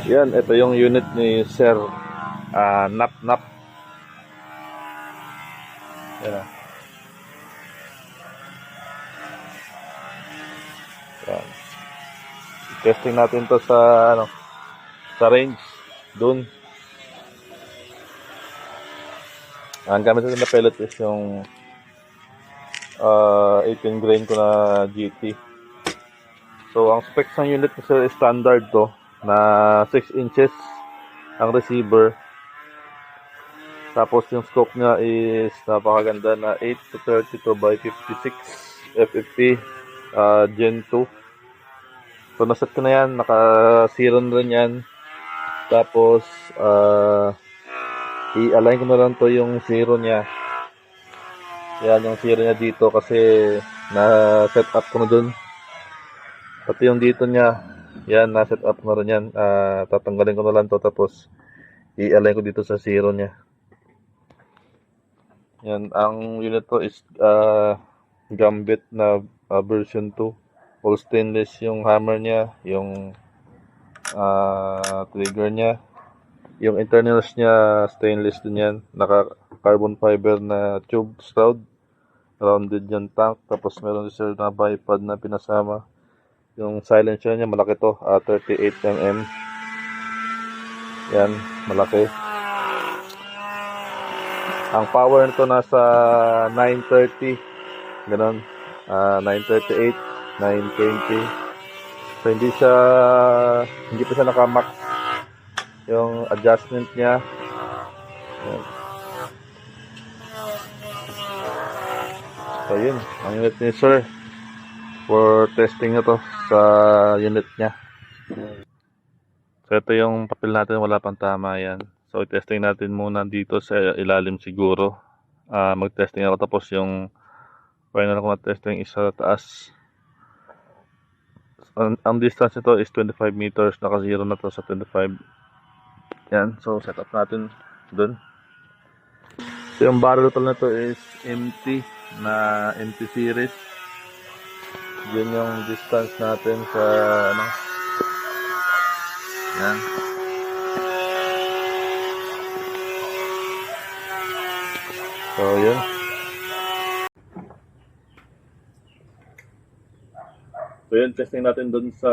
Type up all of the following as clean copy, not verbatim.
Yan, ito yung unit ni Sir Nap Nap. Yan. Yan. Testing natin to sa sa range doon. Ang gamit natin na pellet is yung 18 grain ko na GT. So ang specs ng unit is standard to na 6 inches ang receiver. Tapos yung scope niya is napakaganda na 8 to 32 by 56 FFP Gen 2. So naset ko na yan, naka-zero na rin yan. Tapos i-align ko na lang to yung zero niya. Yan yung zero niya dito kasi na-set up ko na dun. Pati yung dito niya, yan na-set up na rin yan. Tatanggalin ko na lang to tapos i-align ko dito sa zero niya. Yan, ang unit to is Gambit na version 2. All stainless yung hammer niya, yung trigger niya. Yung internals niya stainless din yan. Naka carbon fiber na tube stroud. Rounded yung tank. Tapos meron din sir na bipod na pinasama. Yung silencer niya malaki to, 38mm. Yan, malaki. Ang power nito nasa 930. Ganon. 938, 920. So hindi pa siya naka-max yung adjustment niya. Yan. So yun, ang unit ni sir for testing na to sa unit niya. So ito yung papel natin, wala pang tama yan. So i-testing natin muna dito sa ilalim siguro. Mag-testing ako tapos yung final ko na testing is sa taas. Ang distance nito is 25 meters. Naka-zero na to sa 25. Yan, so set up natin dun. So yung barrel tool na to is empty na empty series. Yun yung distance natin sa yan. So yun. So yun, testing natin dun sa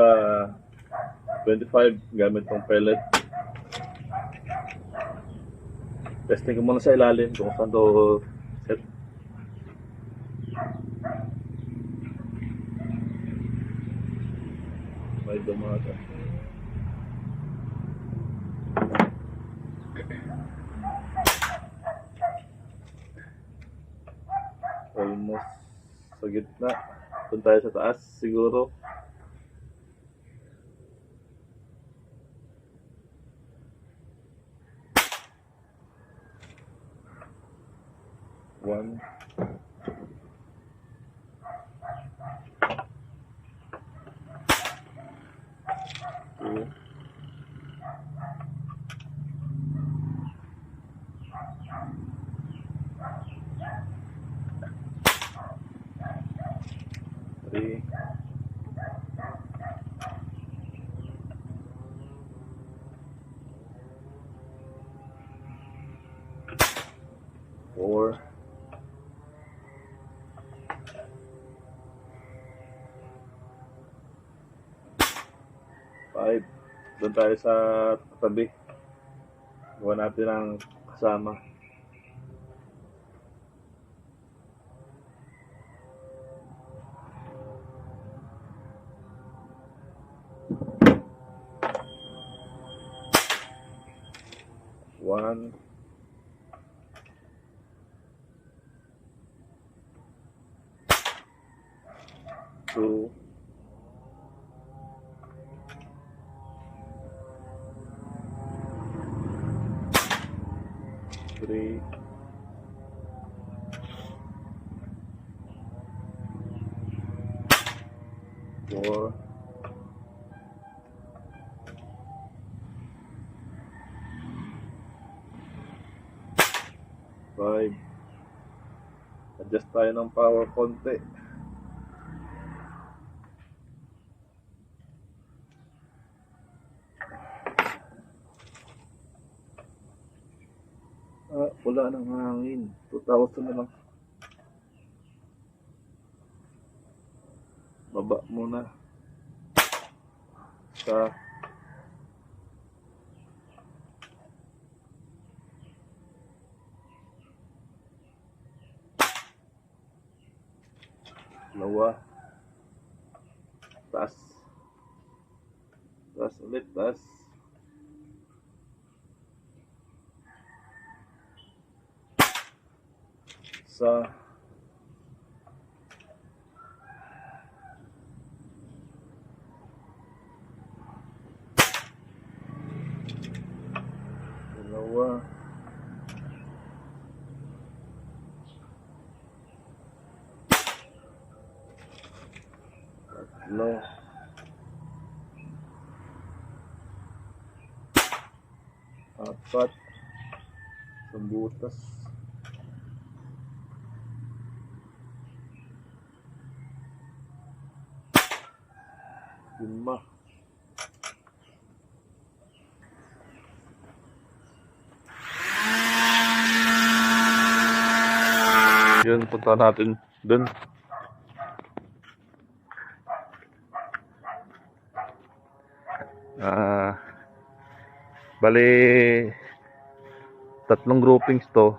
25 gamit tong pellet. Testing ko muna sa ilalim kung saan to set. May dumaga. Almost sa gitna. Doon tayo sa taas siguro. One. Two. Three. Four. 5. Doon tayo sa tabi. Gawa natin ang kasama. One. Two. Three. Four. Five. Adjust tayo ng power konti. wala nang hangin. 2,000 na lang. Baba muna sa dalawa. Taas. Taas ulit. Taas. Sa dalawa. Tatlo. Apat. Isang butas. Lima. Yun, punta natin dun. Bali, tatlong groupings to.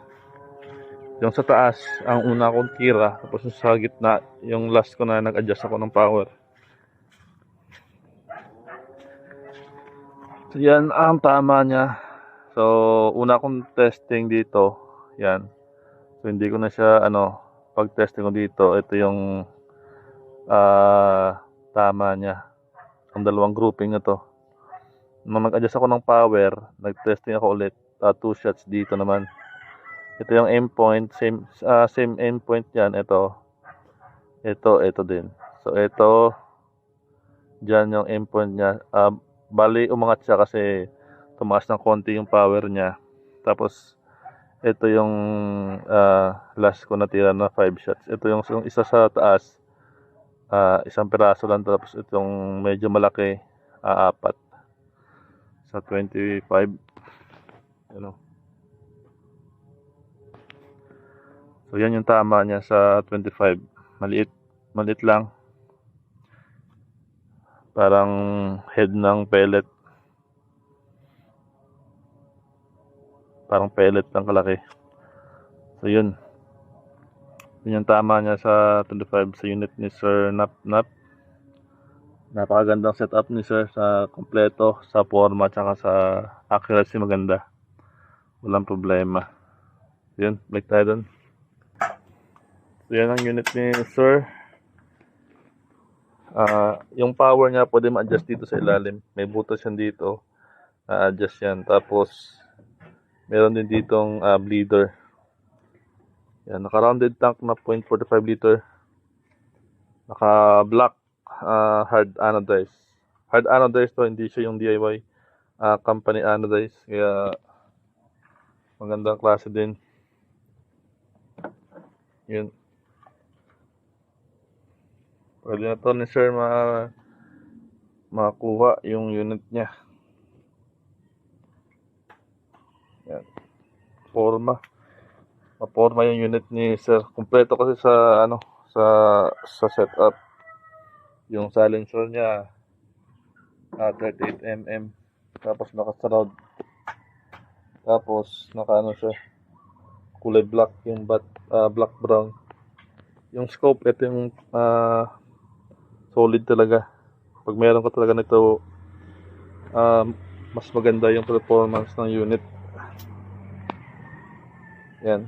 Yung sa taas, ang una kong tira. Tapos yung sa gitna, yung last ko na nag-adjust ako ng power. So yan ang tama niya. So una kong testing dito. Yan. So hindi ko na siya pag testing ko dito, ito yung tama niya. Ang dalawang grouping na to. Nung nag-adjust ako ng power, nag-testing ako ulit. 2 shots dito naman. Ito yung aim point, same aim point yan. Ito din. So ito, dyan yung aim point niya. Bali umangat siya kasi tumaas ng konti yung power niya. Tapos ito yung last ko natira na 5 shots. Ito yung isa sa taas, isang piraso lang. Tapos itong medyo malaki, 4 sa 25. So yan yung tama niya sa 25. Maliit lang. Parang head ng pellet. Parang pellet lang kalaki. So yun. Yun yung tama niya sa 25 sa unit ni Sir Nap. Napakagandang setup ni Sir, sa kompleto, sa forma, tsaka sa accuracy maganda. Walang problema. Yun, balik tayo dun. So yan ang unit ni Sir. Yung power niya pwede ma-adjust dito sa ilalim. May butas yan dito. Na-adjust yan. Tapos meron din ditong bleeder. Yan, naka-rounded tank na 0.45 liter. Naka-black hard anodized. Hard anodized to, hindi siya yung DIY. Company anodized. Kaya magandang klase din. Yun. Pwede na to ni Sir makuha yung unit niya. Yan. Forma. Maporma yung unit ni Sir. Kompleto kasi sa sa setup. Yung silencer niya 38mm. Tapos naka-surround. Tapos siya, kulay black, yung black brown. Yung scope, ito yung solid talaga. Pag meron ka talaga nito, mas maganda yung performance ng unit. Yan.